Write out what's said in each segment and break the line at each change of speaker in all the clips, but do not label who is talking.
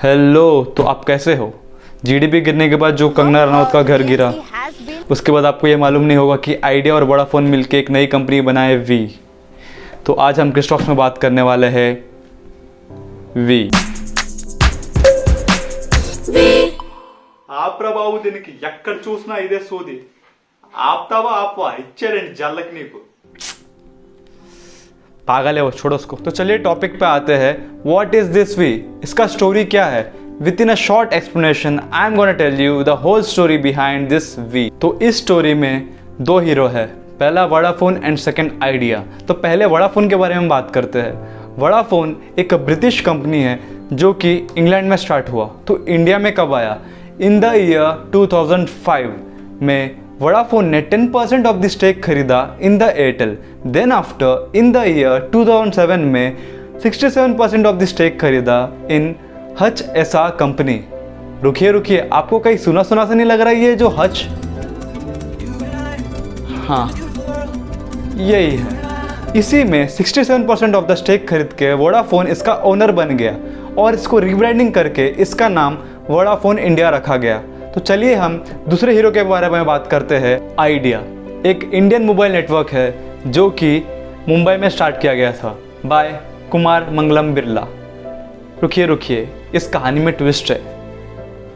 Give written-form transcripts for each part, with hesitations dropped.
Hello, तो आप कैसे हो? जीडीपी गिरने के बाद जो कंगना रनौत का घर गिरा, उसके बाद आपको ये मालूम नहीं होगा कि आइडिया और वोडाफोन मिलके एक नई कंपनी बनाए वी। तो आज हम किस टॉक्स में बात करने वाले हैं वी।
ఆప్రభావు దీనికి ఎక్కడ చూసినా ఇదే సోది ఆప్తావా ఆపవా ఇచ్చారండి జల్లకి నీకు
पागल है वो, छोड़ो उसको। तो चलिए टॉपिक पे आते हैं। What is this Vi? इसका स्टोरी क्या है? Within a short explanation I am gonna tell you the whole story behind this Vi. तो इस स्टोरी में दो हीरो है, पहला वोडाफोन एंड सेकंड आइडिया। तो पहले वोडाफोन के बारे में बात करते हैं। वोडाफोन एक ब्रिटिश कंपनी है जो कि इंग्लैंड में स्टार्ट हुआ। तो इंडिया में कब आया? इन द ईयर 2005 में वोडाफोन ने 10% ऑफ द स्टेक खरीदा in the Airtel. Then after in the year 2007 में 67% ऑफ द स्टेक खरीदा इन हच एसा कंपनी। रुकिए, आपको कहीं सुना सा नहीं लग रहा है ये जो हच? हाँ, यही है। इसी में 67% ऑफ द स्टेक खरीद के वोडाफोन इसका ओनर बन गया और इसको रीब्रांडिंग करके इसका नाम वोडाफोन इंडिया रखा गया। तो चलिए हम दूसरे हीरो के बारे में बात करते हैं, आइडिया। एक इंडियन मोबाइल नेटवर्क है जो कि मुंबई में स्टार्ट किया गया था बाय कुमार मंगलम बिरला। रुकिए, इस कहानी में ट्विस्ट है।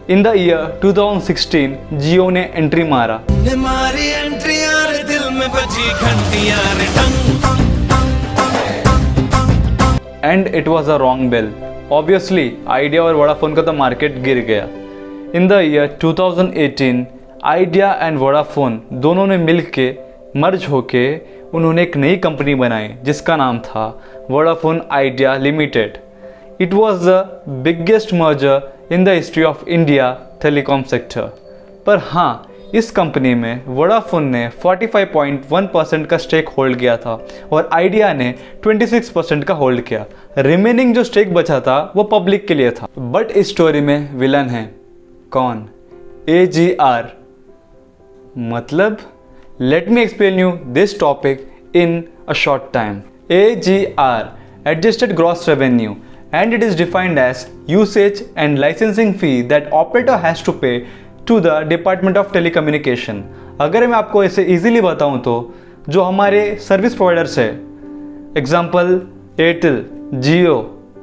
इन द ईयर 2016 जियो ने एंट्री मारा। And it was a wrong bell. Obviously Idea और वोडाफोन का तो मार्केट गिर गया। In the year 2018 Idea and Vodafone दोनों ने मिल के मर्ज होके उन्होंने एक नई कंपनी बनाई जिसका नाम था Vodafone idea limited. It was the biggest merger in the history of India telecom sector. पर हाँ, इस कंपनी में वोडाफोन ने 45.1% का स्टेक होल्ड किया था और आइडिया ने 26% का होल्ड किया। रिमेनिंग जो स्टेक बचा था वो पब्लिक के लिए था। बट इस स्टोरी में विलन है कौन? AGR। मतलब let me explain you this topic in a short time. AGR, adjusted gross revenue, and it is defined as usage and licensing fee that operator has to pay to the Department of Telecommunication। अगर मैं आपको इसे easily बताऊं तो जो हमारे service providers है, example Airtel, Jio,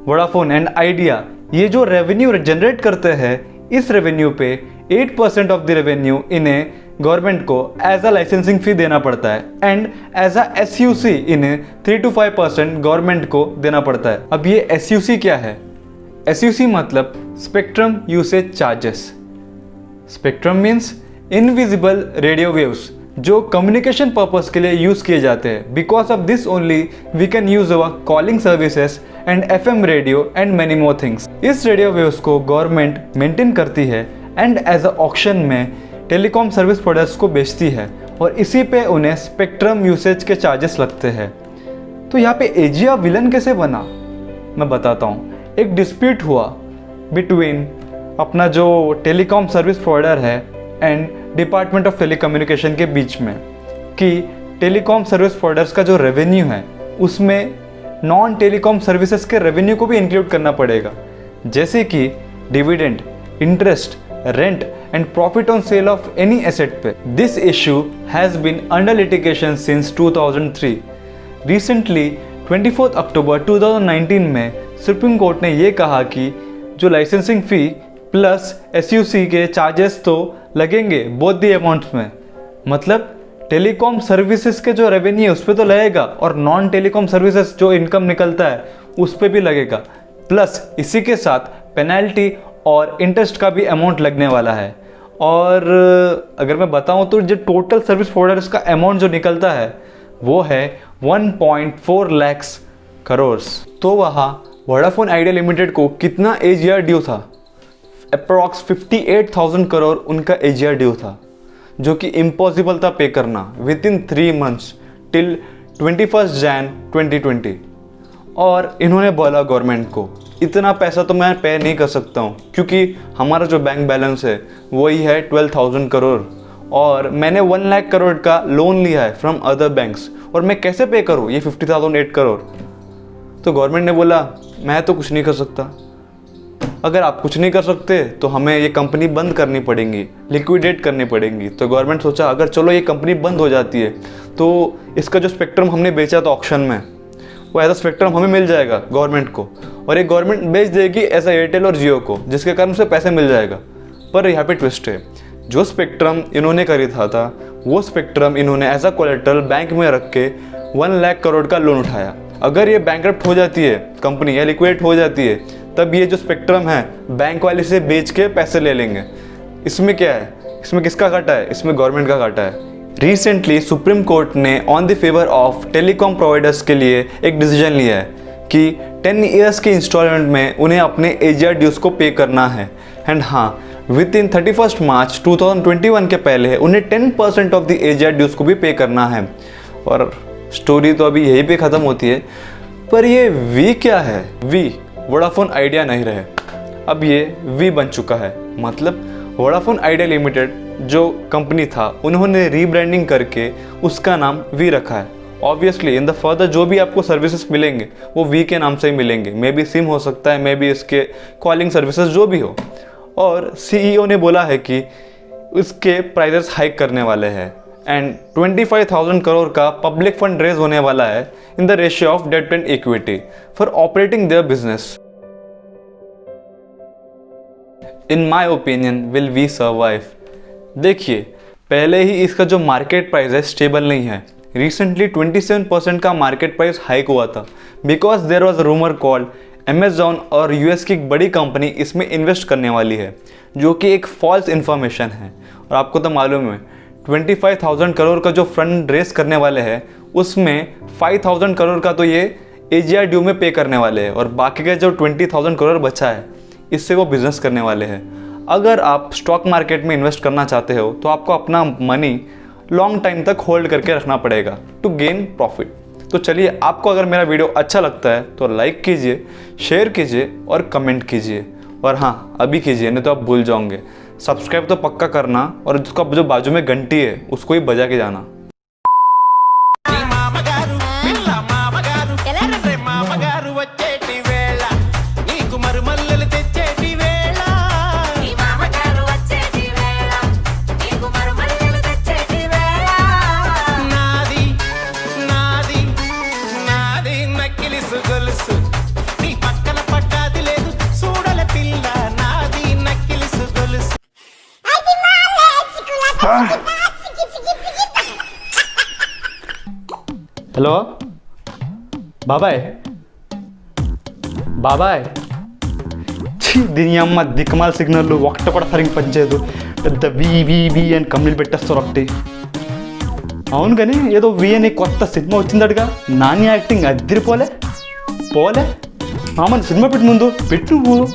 Vodafone and idea, ये जो रेवेन्यू जनरेट करते हैं, इस रेवेन्यू पे 8% ऑफ द रेवेन्यू इन्हें गवर्नमेंट को एज अ लाइसेंसिंग फी देना पड़ता है एंड एज अ SUC इन्हें 3 to 5% गवर्नमेंट को देना पड़ता है। अब ये SUC क्या है? SUC मतलब spectrum usage charges. Spectrum means invisible radio waves जो कम्युनिकेशन पर्पस के लिए यूज़ किए जाते हैं। Because of this only we can use our calling services and FM radio and many more things. इस रेडियो वेव्स को government maintain करती है एंड एज अ ऑक्शन में टेलीकॉम सर्विस प्रोवाइडर्स को बेचती है और इसी पे उन्हें स्पेक्ट्रम यूसेज के चार्जेस लगते हैं। तो यहाँ पे AGR विलन कैसे बना? मैं बताता हूँ। एक डिस्प्यूट हुआ बिटवीन अपना जो टेलीकॉम सर्विस प्रोवाइडर है एंड डिपार्टमेंट ऑफ टेलीकम्युनिकेशन के बीच में कि टेलीकॉम सर्विस प्रोवाइडर्स का जो रेवेन्यू है उसमें नॉन टेलीकॉम सर्विसेज के रेवेन्यू को भी इंक्लूड करना पड़ेगा, जैसे कि dividend, interest, rent and profit on sale of any asset पे। This issue has been under litigation since 2003। Recently 24 October 2019 में सुप्रीम कोर्ट ने ये कहा कि जो लाइसेंसिंग फ़ी प्लस SUC के चार्जेस तो लगेंगे बोथ दी अमाउंट्स में। मतलब टेलीकॉम सर्विसेज के जो रेवेन्यू उस पर तो लगेगा और नॉन टेलीकॉम सर्विसेज जो इनकम निकलता है उस पर भी लगेगा, प्लस इसी के साथ पेनल्टी और इंटरेस्ट का भी अमाउंट लगने वाला है। और अगर मैं बताऊं तो जो टोटल सर्विस प्रोवाइडर्स का अमाउंट जो निकलता है वो है 1.4 लाख करोड़। तो वहाँ वोडाफोन आइडिया लिमिटेड को कितना AGR ड्यू था? अप्रॉक्स 58,000 करोड़ उनका AGR ड्यू था, जो कि इम्पॉसिबल था पे करना with in 3 months till 21 Jan 2020। और इन्होंने बोला गवर्नमेंट को इतना पैसा तो मैं पे नहीं कर सकता हूँ क्योंकि हमारा जो बैंक बैलेंस है वही है 12,000 करोड़ और मैंने 1 लाख करोड़ का लोन लिया है फ्रॉम अदर बैंक्स और मैं कैसे पे करूँ ये 50,008 करोड़? तो गवर्नमेंट ने बोला मैं तो कुछ नहीं कर सकता। अगर आप कुछ नहीं कर सकते तो हमें ये कंपनी बंद करनी पड़ेंगी, लिक्विडेट करनी पड़ेंगी। तो गवर्नमेंट सोचा अगर चलो ये कंपनी बंद हो जाती है तो इसका जो स्पेक्ट्रम हमने बेचा था ऑक्शन में, वो एज अ स्पेक्ट्रम हमें मिल जाएगा गवर्नमेंट को, और एक गवर्नमेंट बेच देगी एज एयरटेल और जियो को, जिसके कारण से पैसे मिल जाएगा। पर यहाँ पे ट्विस्ट है, जो स्पेक्ट्रम इन्होंने खरीदा था वो स्पेक्ट्रम इन्होंने एज अ कोलेट्रल बैंक में रख के 1 लाख करोड़ का लोन उठाया। अगर ये बैंकरप्ट हो जाती है कंपनी या लिक्विडेट हो जाती है, तब ये जो स्पेक्ट्रम है बैंक वाले से बेच के पैसे ले लेंगे। इसमें क्या है, इसमें किसका घाटा है? इसमें गवर्नमेंट का घाटा है। रिसेंटली सुप्रीम कोर्ट ने on the favour of telecom providers के लिए एक डिसीजन लिया है कि 10 ईयर्स के इंस्टॉलमेंट में उन्हें अपने एजीआर ड्यूज को पे करना है। एंड हाँ, विद इन 31 मार्च 2021 के पहले उन्हें 10% ऑफ द एजीआर ड्यूज को भी पे करना है। और स्टोरी तो अभी यहीं पे ख़त्म होती है, पर ये वी क्या है? वी वोडाफोन आइडिया नहीं रहे, अब ये वी बन चुका है। मतलब वोडाफोन आइडिया लिमिटेड जो कंपनी था उन्होंने रीब्रांडिंग करके उसका नाम वी रखा है। ऑब्वियसली इन द फर्दर जो भी आपको सर्विसेज मिलेंगे वो वी के नाम से ही मिलेंगे। मे बी सिम हो सकता है, मे बी इसके कॉलिंग सर्विसेज जो भी हो। और सीईओ ने बोला है कि इसके प्राइजेस हाइक करने वाले हैं एंड 25,000 करोड़ का पब्लिक फंड रेज होने वाला है in the ratio of debt and equity for operating their business. In my opinion will we survive? देखिए, पहले ही इसका जो मार्केट प्राइस है स्टेबल नहीं है। रिसेंटली 27% का मार्केट प्राइस हाइक हुआ था because there was rumour called Amazon और यूएस की एक बड़ी कंपनी इसमें इन्वेस्ट करने वाली है, जो कि एक फॉल्स इन्फॉर्मेशन है। और आपको तो मालूम है 25,000 करोड़ का जो फंड रेस करने वाले हैं उसमें 5,000 करोड़ का तो ये एजीआर ड्यू में पे करने वाले हैं, और बाकी का जो 20,000 करोड़ बचा है इससे वो बिजनेस करने वाले हैं। अगर आप स्टॉक मार्केट में इन्वेस्ट करना चाहते हो तो आपको अपना मनी लॉन्ग टाइम तक होल्ड करके रखना पड़ेगा टू गेन प्रॉफिट। तो चलिए, आपको अगर मेरा वीडियो अच्छा लगता है तो लाइक कीजिए, शेयर कीजिए और कमेंट कीजिए। और हाँ, अभी कीजिए, नहीं तो आप भूल जाओगे। सब्सक्राइब तो पक्का करना, और उसका जो बाजू में घंटी है उसको ही बजा के जाना। హలో బాబాయ్ బాబాయ్ దీని అమ్మ దిక్కుమాల సిగ్నల్ ఒకటి కూడా సరిగ్గా పనిచేయదు. పెద్ద వి అని కంపెనీలు పెట్టేస్తారు ఒకటి. అవును కానీ ఏదో వి అని కొత్త సినిమా వచ్చిందటగా, నాని యాక్టింగ్ అద్దరిపోలే పోలే. మామని సినిమా పెట్టి ముందు పెట్టు నువ్వు.